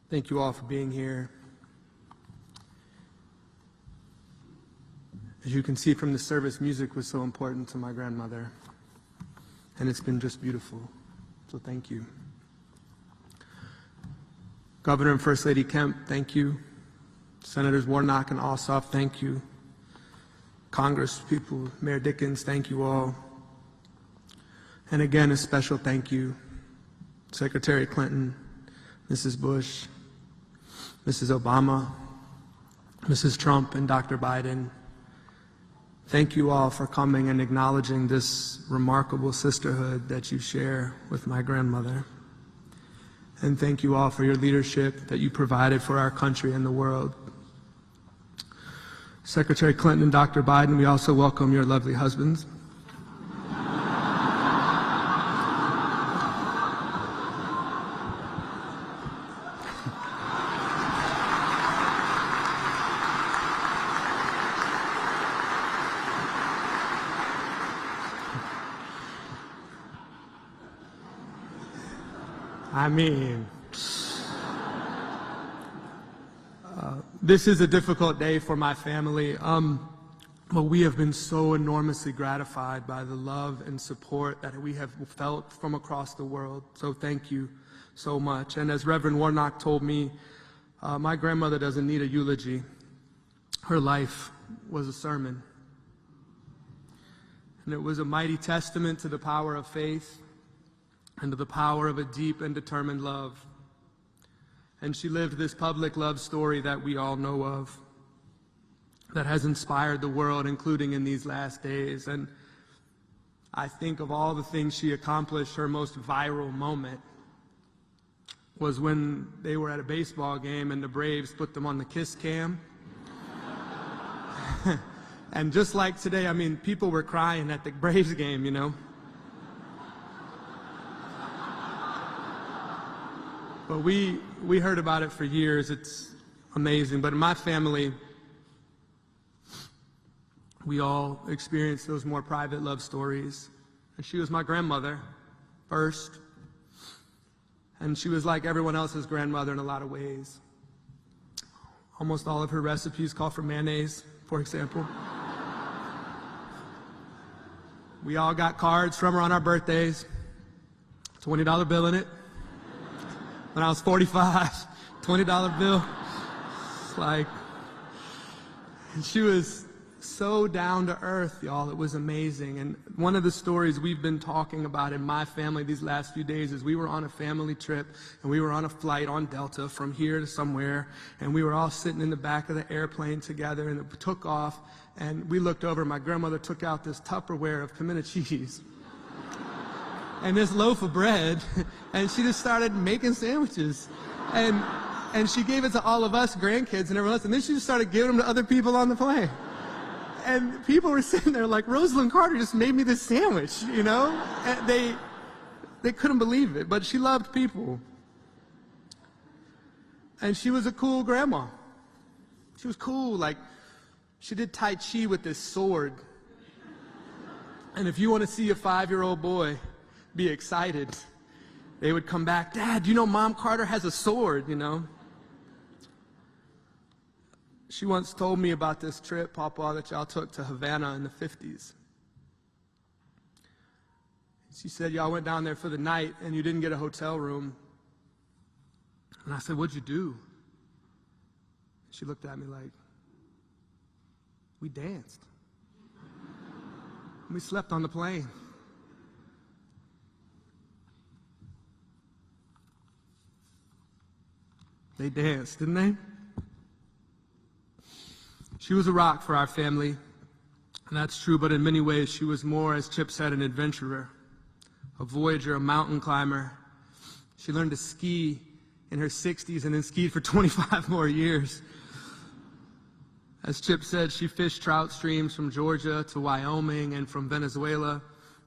Thank you all for being here. As you can see from the service, music was so important to my grandmother, and it's been just beautiful. So thank you. Governor and First Lady Kemp, thank you. Senators Warnock and Ossoff, thank you. Congress people, Mayor Dickens, thank you all. And again, a special thank you, Secretary Clinton, Mrs. Bush, Mrs. Obama, Mrs. Trump, and Dr. Biden. Thank you all for coming and acknowledging this remarkable sisterhood that you share with my grandmother. And thank you all for your leadership that you provided for our country and the world. Secretary Clinton and Dr. Biden, we also welcome your lovely husbands. I mean, this is a difficult day for my family, but we have been so enormously gratified by the love and support that we have felt from across the world. So thank you so much. And as Reverend Warnock told me, my grandmother doesn't need a eulogy. Her life was a sermon. And it was a mighty testament to the power of faith and to the power of a deep and determined love. And she lived this public love story that we all know of, that has inspired the world, including in these last days. And I think of all the things she accomplished, her most viral moment was when they were at a baseball game and the Braves put them on the kiss cam. And just like today, I mean, people were crying at the Braves game, you know. But we heard about it for years. It's amazing. But in my family, we all experienced those more private love stories. And she was my grandmother first. And she was like everyone else's grandmother in a lot of ways. Almost all of her recipes call for mayonnaise, for example. We all got cards from her on our birthdays, $20 bill in it. When I was 45, $20 bill. It's like, and she was so down to earth, y'all. It was amazing. And one of the stories we've been talking about in my family these last few days is we were on a family trip and we were on a flight on Delta from here to somewhere, and we were all sitting in the back of the airplane together, and it took off, and we looked over, my grandmother took out this Tupperware of pimento cheese and this loaf of bread, and she just started making sandwiches. And she gave it to all of us grandkids and everyone else, and then she just started giving them to other people on the plane. And people were sitting there like, Rosalynn Carter just made me this sandwich, you know? And they couldn't believe it, but she loved people. And she was a cool grandma. She was cool, like, she did Tai Chi with this sword. And if you want to see a 5-year-old boy be excited, they would come back, Dad, you know Mom Carter has a sword, you know? She once told me about this trip, Papa, that y'all took to Havana in the 50s. She said y'all went down there for the night and you didn't get a hotel room. And I said, what'd you do? She looked at me like, we danced. We slept on the plane. They danced, didn't they? She was a rock for our family, and that's true, but in many ways she was more, as Chip said, an adventurer, a voyager, a mountain climber. She learned to ski in her 60s and then skied for 25 more years. As Chip said, she fished trout streams from Georgia to Wyoming and from Venezuela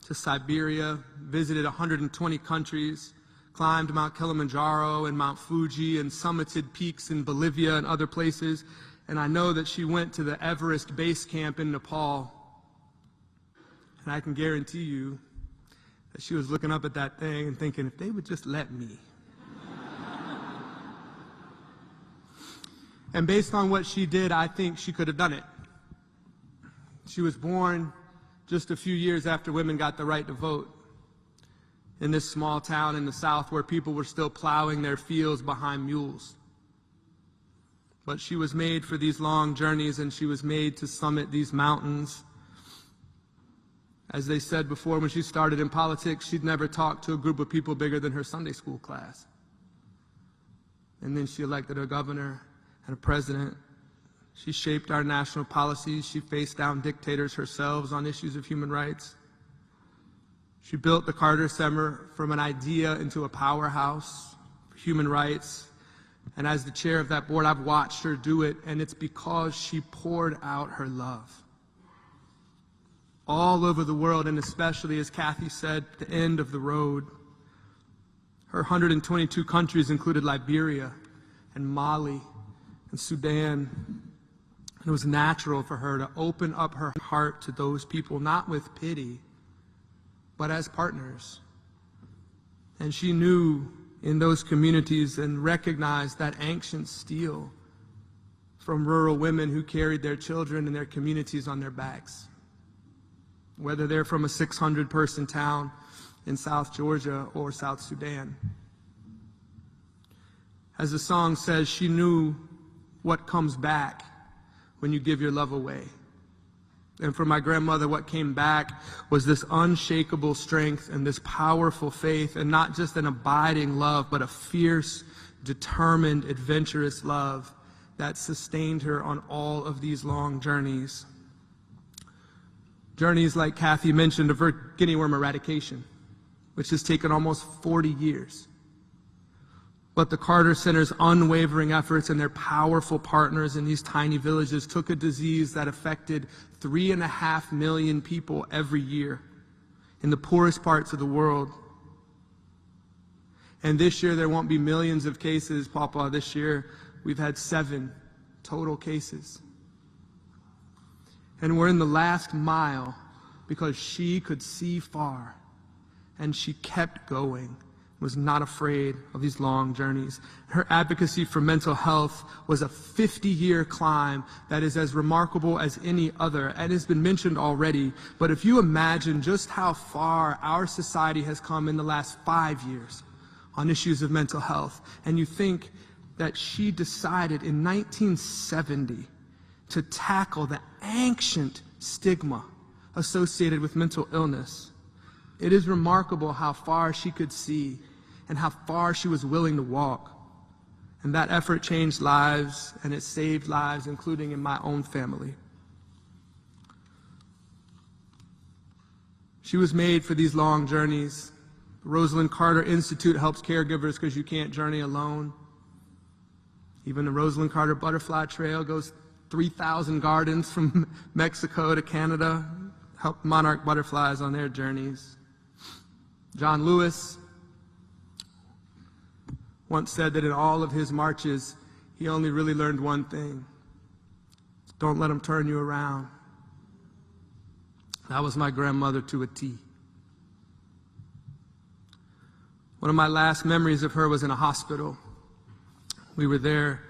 to Siberia, visited 120 countries, climbed Mount Kilimanjaro and Mount Fuji and summited peaks in Bolivia and other places. And I know that she went to the Everest base camp in Nepal. And I can guarantee you that she was looking up at that thing and thinking, if they would just let me. And based on what she did, I think she could have done it. She was born just a few years after women got the right to vote in this small town in the South where people were still plowing their fields behind mules. But she was made for these long journeys, and she was made to summit these mountains. As they said before, when she started in politics, she'd never talked to a group of people bigger than her Sunday school class. And then she elected a governor and a president. She shaped our national policies. She faced down dictators herself on issues of human rights. She built the Carter Center from an idea into a powerhouse for human rights. And as the chair of that board, I've watched her do it, and it's because she poured out her love. All over the world, and especially, as Kathy said, the end of the road. Her 122 countries included Liberia and Mali and Sudan. And it was natural for her to open up her heart to those people, not with pity, but as partners. And she knew in those communities and recognized that ancient steel from rural women who carried their children and their communities on their backs. Whether they're from a 600-person town in South Georgia or South Sudan. As the song says, she knew what comes back when you give your love away. And for my grandmother, what came back was this unshakable strength and this powerful faith, and not just an abiding love, but a fierce, determined, adventurous love that sustained her on all of these long journeys. Journeys, like Kathy mentioned, of her guinea worm eradication, which has taken almost 40 years. But the Carter Center's unwavering efforts and their powerful partners in these tiny villages took a disease that affected 3.5 million people every year in the poorest parts of the world. And this year there won't be millions of cases, Papa. This year we've had 7 total cases. And we're in the last mile because she could see far, and she kept going, was not afraid of these long journeys. Her advocacy for mental health was a 50-year climb that is as remarkable as any other, and has been mentioned already. But if you imagine just how far our society has come in the last 5 years on issues of mental health, and you think that she decided in 1970 to tackle the ancient stigma associated with mental illness, it is remarkable how far she could see and how far she was willing to walk. And that effort changed lives, and it saved lives, including in my own family. She was made for these long journeys. The Rosalynn Carter Institute helps caregivers because you can't journey alone. Even the Rosalynn Carter Butterfly Trail goes 3,000 gardens from Mexico to Canada, help monarch butterflies on their journeys. John Lewis once said that in all of his marches, he only really learned one thing: don't let them turn you around. That was my grandmother to a T. One of my last memories of her was in a hospital. We were there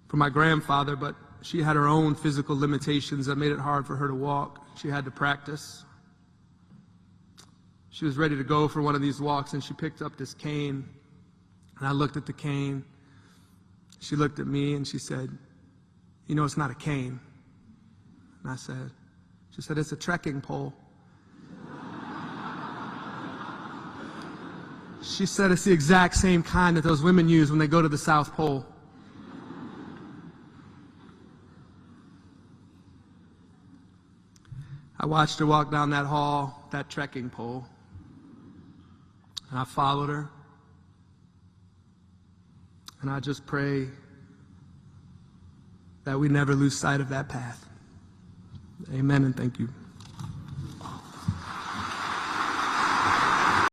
for my grandfather, but she had her own physical limitations that made it hard for her to walk. She had to practice. She was ready to go for one of these walks, and she picked up this cane. And I looked at the cane. She looked at me and she said, "You know, it's not a cane." And I said, she said, "It's a trekking pole." She said, "It's the exact same kind that those women use when they go to the South Pole." I watched her walk down that hall, that trekking pole, and I followed her. And I just pray that we never lose sight of that path. Amen, and thank you.